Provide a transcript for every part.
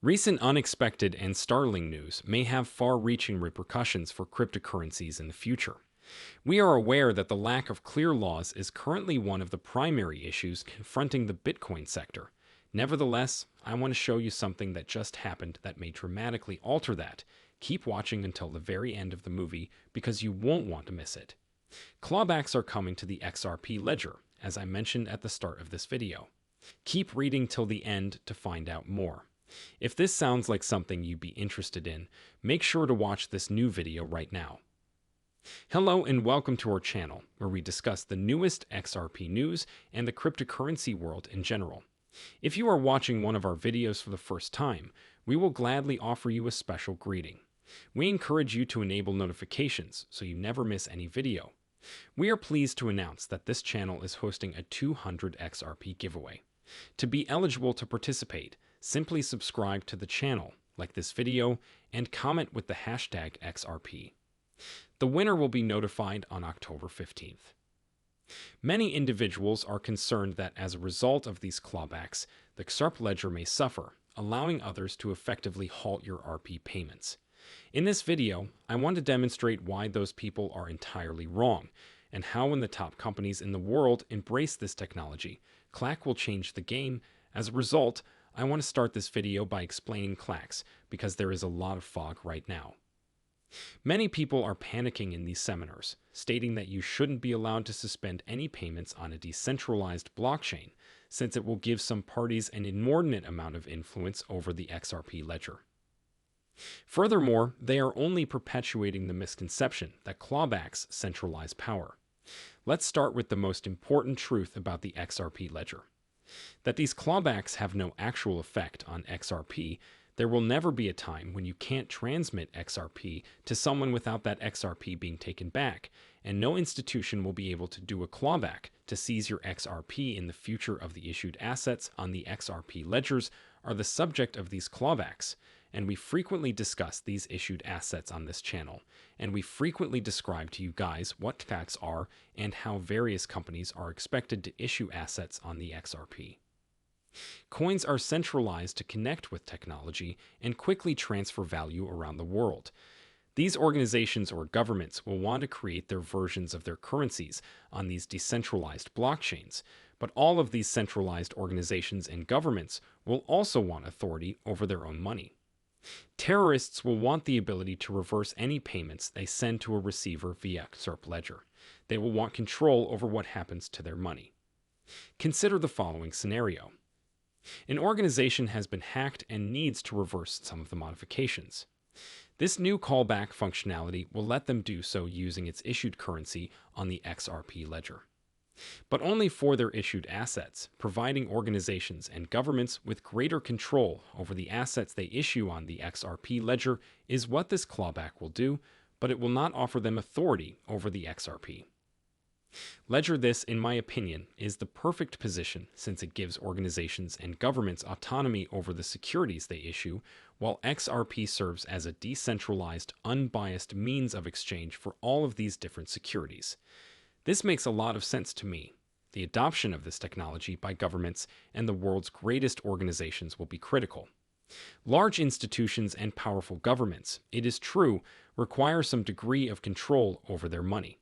Recent unexpected and startling news may have far-reaching repercussions for cryptocurrencies in the future. We are aware that the lack of clear laws is currently one of the primary issues confronting the Bitcoin sector. Nevertheless, I want to show you something that just happened that may dramatically alter that. Keep watching until the very end of the movie because you won't want to miss it. Clawbacks are coming to the XRP ledger, as I mentioned at the start of this video. Keep reading till the end to find out more. If this sounds like something you'd be interested in, make sure to watch this new video right now. Hello and welcome to our channel, where we discuss the newest XRP news and the cryptocurrency world in general. If you are watching one of our videos for the first time, we will gladly offer you a special greeting. We encourage you to enable notifications so you never miss any video. We are pleased to announce that this channel is hosting a 200 XRP giveaway. To be eligible to participate, simply subscribe to the channel, like this video, and comment with the hashtag XRP. The winner will be notified on October 15th. Many individuals are concerned that as a result of these clawbacks, the XRP ledger may suffer, allowing others to effectively halt your RP payments. In this video, I want to demonstrate why those people are entirely wrong, and how when the top companies in the world embrace this technology, CLAC will change the game. As a result, I want to start this video by explaining CLACs, because there is a lot of fog right now. Many people are panicking in these seminars, stating that you shouldn't be allowed to suspend any payments on a decentralized blockchain, since it will give some parties an inordinate amount of influence over the XRP ledger. Furthermore, they are only perpetuating the misconception that clawbacks centralize power. Let's start with the most important truth about the XRP ledger. That these clawbacks have no actual effect on XRP. There will never be a time when you can't transmit XRP to someone without that XRP being taken back, and no institution will be able to do a clawback to seize your XRP in the future. Of the issued assets on the XRP ledgers are the subject of these clawbacks, and we frequently discuss these issued assets on this channel, and we frequently describe to you guys what clawbacks are and how various companies are expected to issue assets on the XRP. Coins are centralized to connect with technology and quickly transfer value around the world. These organizations or governments will want to create their versions of their currencies on these decentralized blockchains, but all of these centralized organizations and governments will also want authority over their own money. Terrorists will want the ability to reverse any payments they send to a receiver via XRP ledger. They will want control over what happens to their money. Consider the following scenario. An organization has been hacked and needs to reverse some of the modifications. This new callback functionality will let them do so using its issued currency on the XRP ledger, but only for their issued assets, providing organizations and governments with greater control over the assets they issue on the XRP ledger is what this clawback will do, but it will not offer them authority over the XRP ledger. This, in my opinion, is the perfect position, since it gives organizations and governments autonomy over the securities they issue, while XRP serves as a decentralized, unbiased means of exchange for all of these different securities. This makes a lot of sense to me. The adoption of this technology by governments and the world's greatest organizations will be critical. Large institutions and powerful governments, it is true, require some degree of control over their money.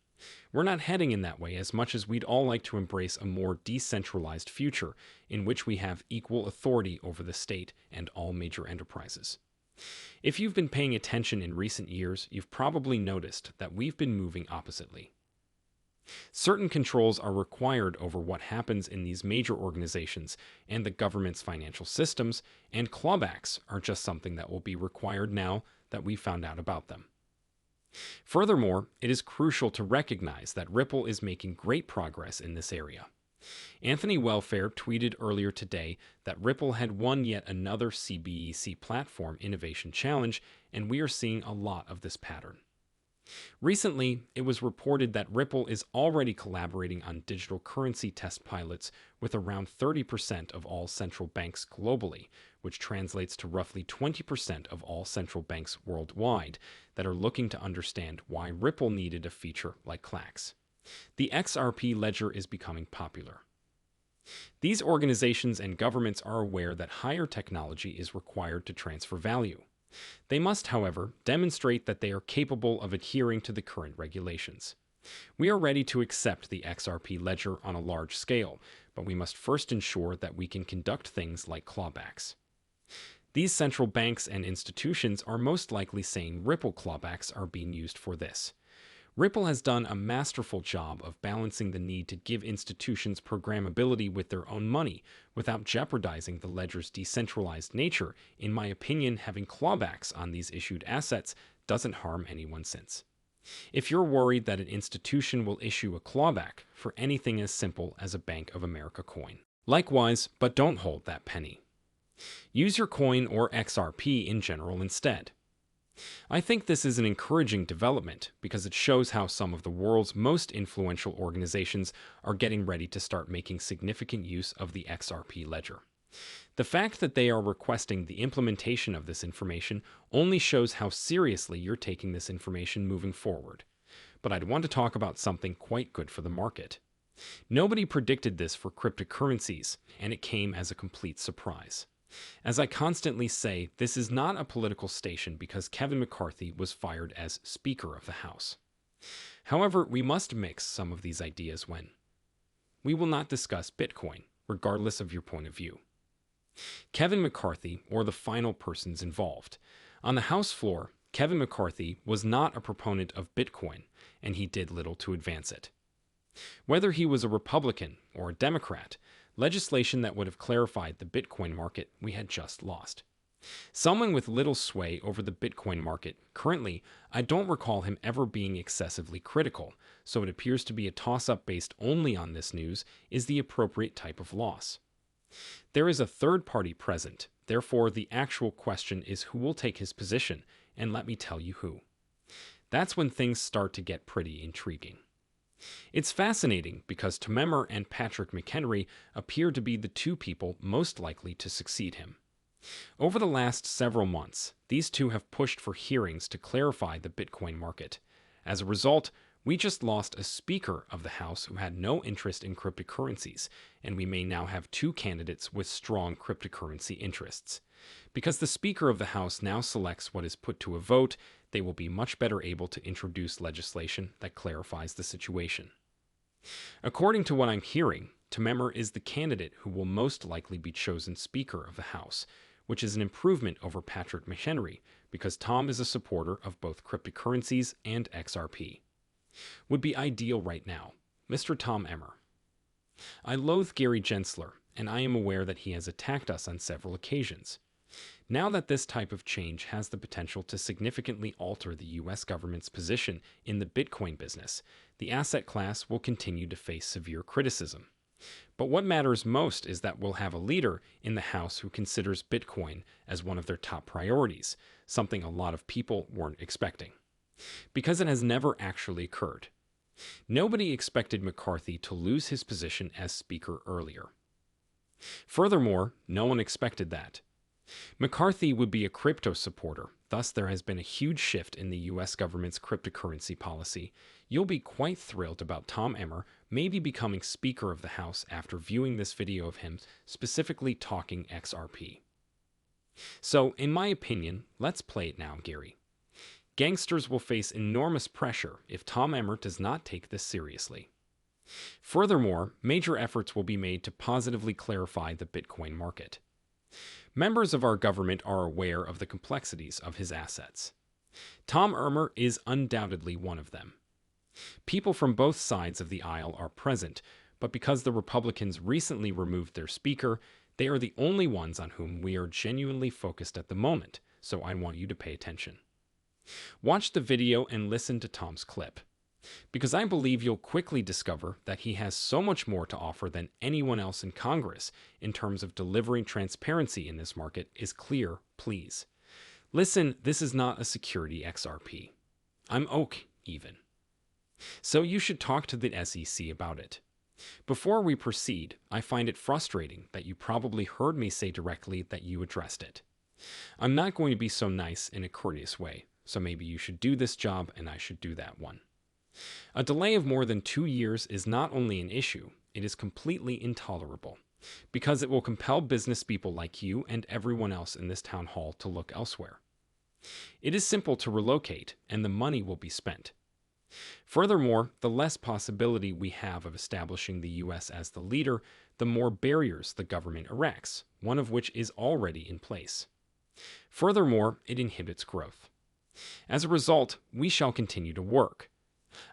We're not heading in that way as much as we'd all like to embrace a more decentralized future in which we have equal authority over the state and all major enterprises. If you've been paying attention in recent years, you've probably noticed that we've been moving oppositely. Certain controls are required over what happens in these major organizations and the government's financial systems, and clawbacks are just something that will be required now that we found out about them. Furthermore, it is crucial to recognize that Ripple is making great progress in this area. Anthony Welfare tweeted earlier today that Ripple had won yet another CBEC Platform Innovation Challenge, and we are seeing a lot of this pattern. Recently, it was reported that Ripple is already collaborating on digital currency test pilots with around 30% of all central banks globally, which translates to roughly 20% of all central banks worldwide that are looking to understand why Ripple needed a feature like CLACs. The XRP ledger is becoming popular. These organizations and governments are aware that higher technology is required to transfer value. They must, however, demonstrate that they are capable of adhering to the current regulations. We are ready to accept the XRP ledger on a large scale, but we must first ensure that we can conduct things like clawbacks. These central banks and institutions are most likely saying Ripple clawbacks are being used for this. Ripple has done a masterful job of balancing the need to give institutions programmability with their own money without jeopardizing the ledger's decentralized nature. In my opinion, having clawbacks on these issued assets doesn't harm anyone since. If you're worried that an institution will issue a clawback for anything as simple as a Bank of America coin. Likewise, but don't hold that penny. Use your coin or XRP in general instead. I think this is an encouraging development because it shows how some of the world's most influential organizations are getting ready to start making significant use of the XRP ledger. The fact that they are requesting the implementation of this information only shows how seriously you're taking this information moving forward. But I'd want to talk about something quite good for the market. Nobody predicted this for cryptocurrencies, and it came as a complete surprise. As I constantly say, this is not a political station because Kevin McCarthy was fired as Speaker of the House. However, we must mix some of these ideas when we will not discuss Bitcoin, regardless of your point of view. Kevin McCarthy, or the final persons involved. On the House floor, Kevin McCarthy was not a proponent of Bitcoin, and he did little to advance it. Whether he was a Republican or a Democrat, legislation that would have clarified the Bitcoin market we had just lost. Someone with little sway over the Bitcoin market, currently, I don't recall him ever being excessively critical, so it appears to be a toss-up based only on this news is the appropriate type of loss. There is a third party present, therefore the actual question is who will take his position, and let me tell you who. That's when things start to get pretty intriguing. It's fascinating because Tom Emmer and Patrick McHenry appear to be the two people most likely to succeed him. Over the last several months, these two have pushed for hearings to clarify the Bitcoin market. As a result, we just lost a Speaker of the House who had no interest in cryptocurrencies, and we may now have two candidates with strong cryptocurrency interests. Because the Speaker of the House now selects what is put to a vote, they will be much better able to introduce legislation that clarifies the situation. According to what I'm hearing, Tom Emmer is the candidate who will most likely be chosen Speaker of the House, which is an improvement over Patrick McHenry because Tom is a supporter of both cryptocurrencies and XRP. Would be ideal right now, Mr. Tom Emmer. I loathe Gary Gensler, and I am aware that he has attacked us on several occasions. Now that this type of change has the potential to significantly alter the U.S. government's position in the Bitcoin business, the asset class will continue to face severe criticism. But what matters most is that we'll have a leader in the House who considers Bitcoin as one of their top priorities, something a lot of people weren't expecting. Because it has never actually occurred. Nobody expected McCarthy to lose his position as Speaker earlier. Furthermore, no one expected that. McCarthy would be a crypto supporter, thus there has been a huge shift in the U.S. government's cryptocurrency policy. You'll be quite thrilled about Tom Emmer maybe becoming Speaker of the House after viewing this video of him specifically talking XRP. So, in my opinion, let's play it now, Gary. Gangsters will face enormous pressure if Tom Emmer does not take this seriously. Furthermore, major efforts will be made to positively clarify the Bitcoin market. Members of our government are aware of the complexities of his assets. Tom Emmer is undoubtedly one of them. People from both sides of the aisle are present, but because the Republicans recently removed their speaker, they are the only ones on whom we are genuinely focused at the moment, so I want you to pay attention. Watch the video and listen to Tom's clip, because I believe you'll quickly discover that he has so much more to offer than anyone else in Congress in terms of delivering transparency in this market is clear, please. Listen, this is not a security XRP. I'm oak, even. So you should talk to the SEC about it. Before we proceed, I find it frustrating that you probably heard me say directly that you addressed it. I'm not going to be so nice in a courteous way, so maybe you should do this job and I should do that one. A delay of more than 2 years is not only an issue, it is completely intolerable, because it will compel business people like you and everyone else in this town hall to look elsewhere. It is simple to relocate, and the money will be spent. Furthermore, the less possibility we have of establishing the U.S. as the leader, the more barriers the government erects, one of which is already in place. Furthermore, it inhibits growth. As a result, we shall continue to work.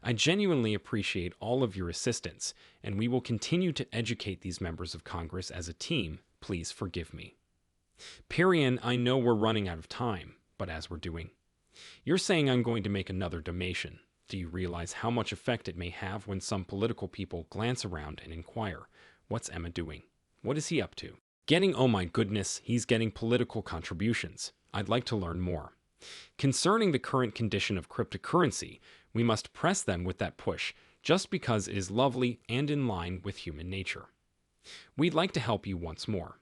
I genuinely appreciate all of your assistance, and we will continue to educate these members of Congress as a team. Please forgive me. Perian, I know we're running out of time, but as we're doing, you're saying I'm going to make another donation. Do you realize how much effect it may have when some political people glance around and inquire, what's Emmer doing? What is he up to? Oh my goodness, he's getting political contributions. I'd like to learn more. Concerning the current condition of cryptocurrency, we must press them with that push, just because it is lovely and in line with human nature. We'd like to help you once more.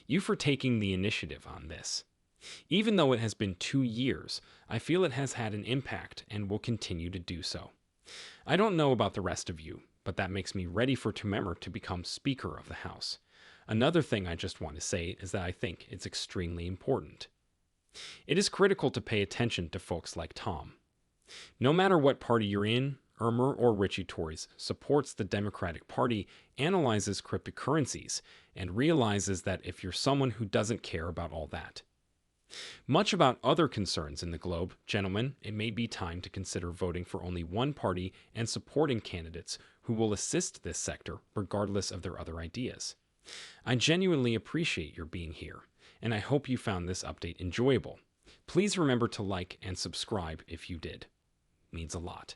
You for taking the initiative on this. Even though it has been 2 years, I feel it has had an impact and will continue to do so. I don't know about the rest of you, but that makes me ready for Emmer to become Speaker of the House. Another thing I just want to say is that I think it's extremely important. It is critical to pay attention to folks like Tom. No matter what party you're in, Emmer or Richie Torres supports the Democratic Party, analyzes cryptocurrencies, and realizes that if you're someone who doesn't care about all that, much about other concerns in the globe, gentlemen, it may be time to consider voting for only one party and supporting candidates who will assist this sector regardless of their other ideas. I genuinely appreciate your being here, and I hope you found this update enjoyable. Please remember to like and subscribe if you did. It means a lot.